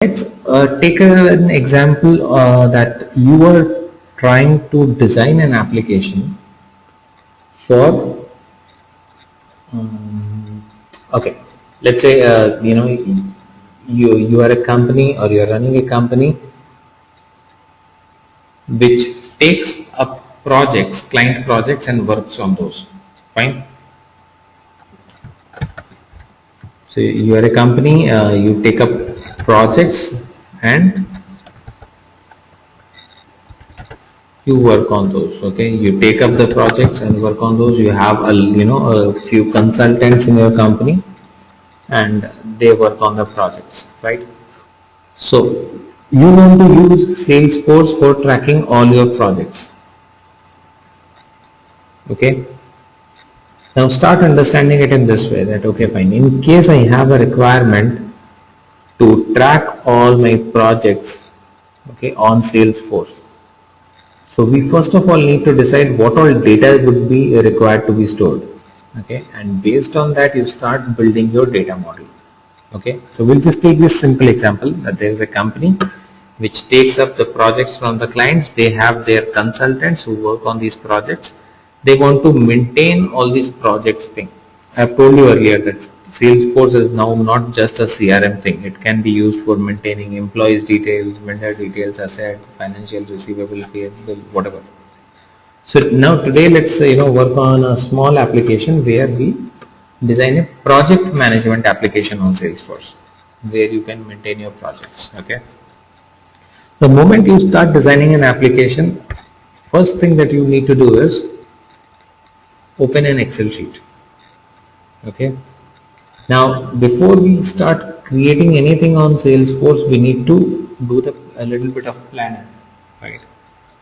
Let's take an example that you are trying to design an application for. Okay, let's say you are a company or you are running a company which takes up projects, client projects, and works on those. Fine. So you are a company, you take up projects and you work on those. Okay, you take up the projects and work on those. You have a few consultants in your company and they work on the projects, right? So you want to use Salesforce for tracking all your projects. Okay, now start understanding it in this way, that okay fine, in case I have a requirement to track all my projects, okay, on Salesforce. So we first of all need to decide what all data would be required to be stored. Okay, and based on that you start building your data model. Okay, so we'll just take this simple example that there is a company which takes up the projects from the clients. They have their consultants who work on these projects. They want to maintain all these projects thing. I have told you earlier that Salesforce is now not just a CRM thing. It can be used for maintaining employees details, vendor details, asset, financial, receivable, payable, whatever. So now today let's work on a small application where we design a project management application on Salesforce where you can maintain your projects. Okay. The moment you start designing an application, first thing that you need to do is open an Excel sheet. Okay. Now before we start creating anything on Salesforce, we need to do a little bit of planning, right?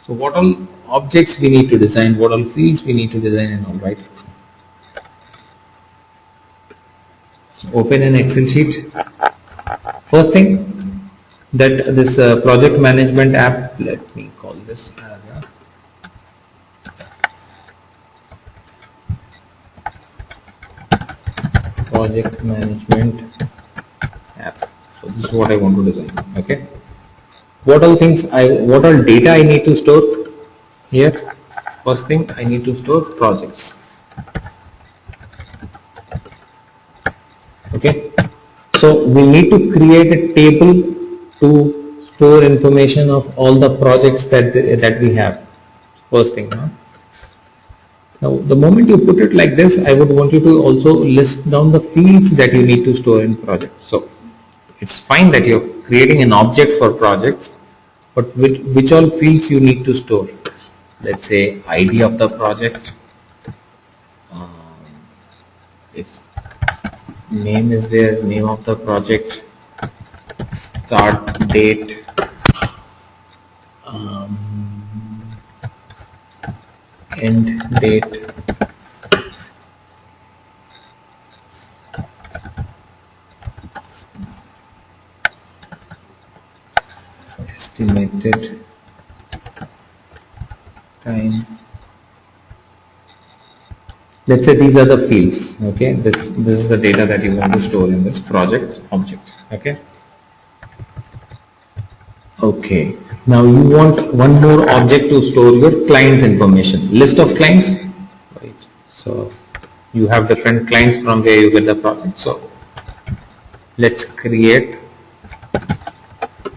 So what all objects we need to design, what all fields we need to design and all, right? So open an Excel sheet. First thing, that this project management app, let me call this as a project management app. So this is what I want to design. Okay. What all data I need to store here? First thing, I need to store projects. Okay. So we need to create a table to store information of all the projects that we have. First thing. Now the moment you put it like this, I would want you to also list down the fields that you need to store in projects. So it's fine that you're creating an object for projects, but which all fields you need to store. Let's say ID of the project, if name is there, name of the project, start date, end date, estimated time. Let's say these are the fields. Okay, this is the data that you want to store in this project object. Okay. Okay, now you want one more object to store your clients information, list of clients, right? So you have different clients from where you get the project. So let's create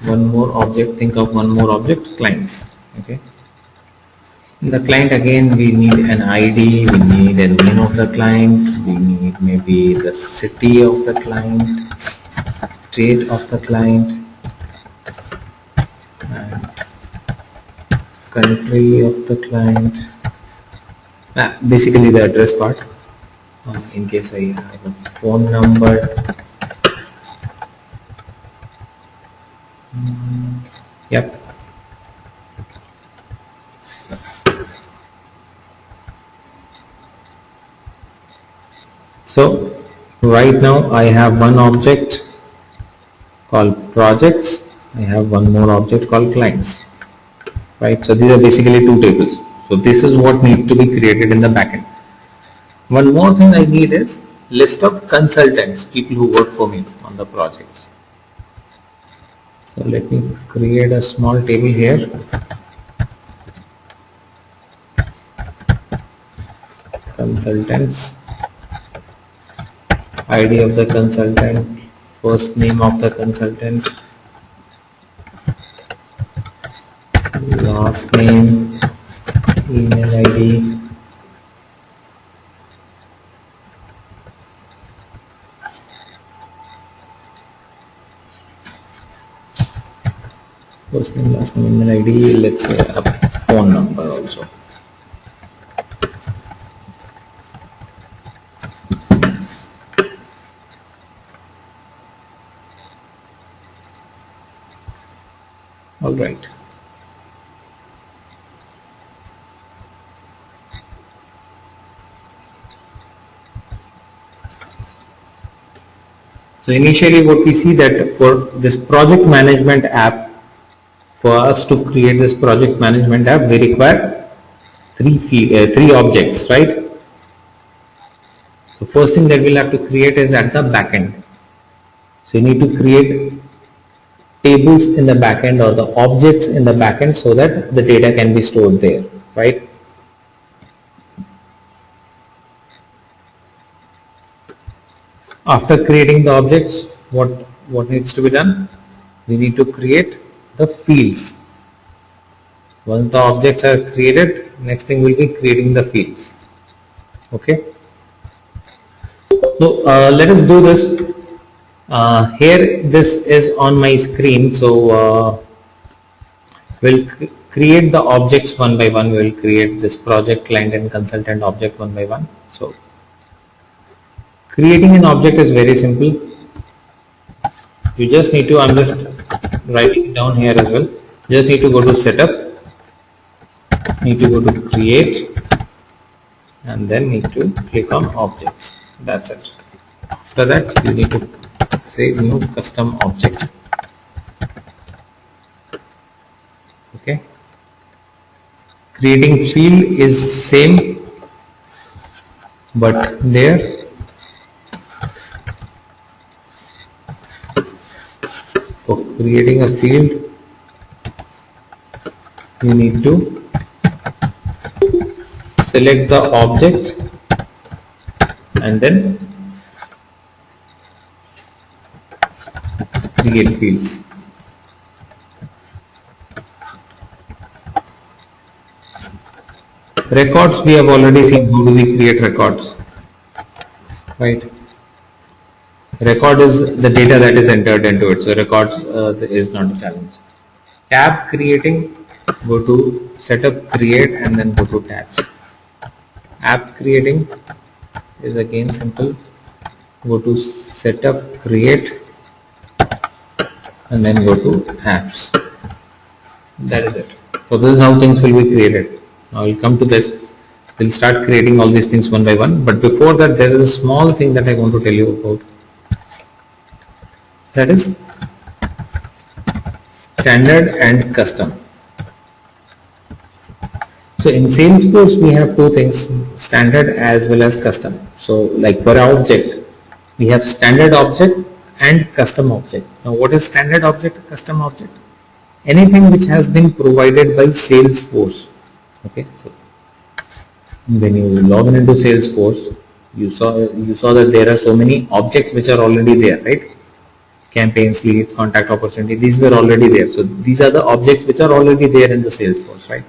one more object. Think of one more object, clients. Okay. In the client, again we need an ID, we need a name of the client, we need maybe the city of the client, state of the client, and country of the client, basically the address part, in case I have a phone number. Yep. So right now I have one object called projects, I have one more object called clients, right? So these are basically two tables. So this is what needs to be created in the backend. One more thing I need is list of consultants, people who work for me on the projects. So let me create a small table here. Consultants, ID of the consultant, first name of the consultant, last name, email ID, first name, last name, email ID, let's say a phone number also. All right. So initially what we see that for this project management app, for us to create this project management app, we require three objects, right? So first thing that we'll have to create is at the backend. So you need to create tables in the backend or the objects in the backend so that the data can be stored there, right? After creating the objects, what needs to be done? We need to create the fields. Once the objects are created, next thing will be creating the fields. Okay. So let us do this. Here this is on my screen. So we'll create the objects one by one. We'll create this project, client and consultant object one by one. So creating an object is very simple. You just need to, I'm just writing it down here as well. You just need to go to setup, need to go to create, and then need to click on objects. That's it. After that, you need to say new custom object. Okay. Creating field is same, but there for creating a field, you need to select the object and then create fields. Records we have already seen. How do we create records? Right. Record is the data that is entered into it. So records is not a challenge. Tab creating, go to setup, create, and then go to tabs. App creating is again simple. Go to setup, create, and then go to apps. That is it. So this is how things will be created. Now we'll come to this. We'll start creating all these things one by one. But before that, there is a small thing that I want to tell you about. That is standard and custom. So in Salesforce, we have two things, standard as well as custom. So like for our object, we have standard object and custom object. Now what is standard object, custom object? Anything which has been provided by Salesforce. Okay, so when you log in into Salesforce, you saw that there are so many objects which are already there, right? Campaigns, leads, contact opportunity, these were already there. So these are the objects which are already there in the Salesforce, right?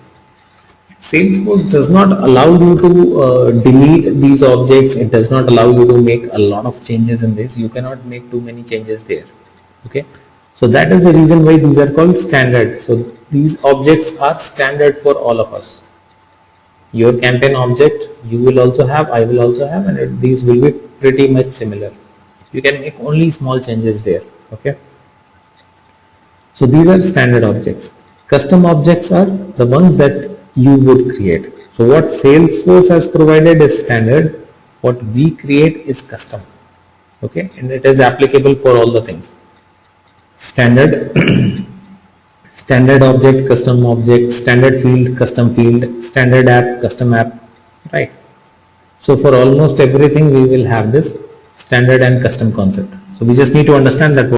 Salesforce does not allow you to delete these objects. It does not allow you to make a lot of changes in this. You cannot make too many changes there. Okay. So that is the reason why these are called standard. So these objects are standard for all of us. Your campaign object you will also have, I will also have, and these will be pretty much similar. You can make only small changes there. Okay. So these are standard objects. Custom objects are the ones that you would create. So what Salesforce has provided is standard. What we create is custom. Okay. And it is applicable for all the things. Standard, standard object, custom object, standard field, custom field, standard app, custom app, right? So for almost everything we will have this standard and custom concept. So we just need to understand that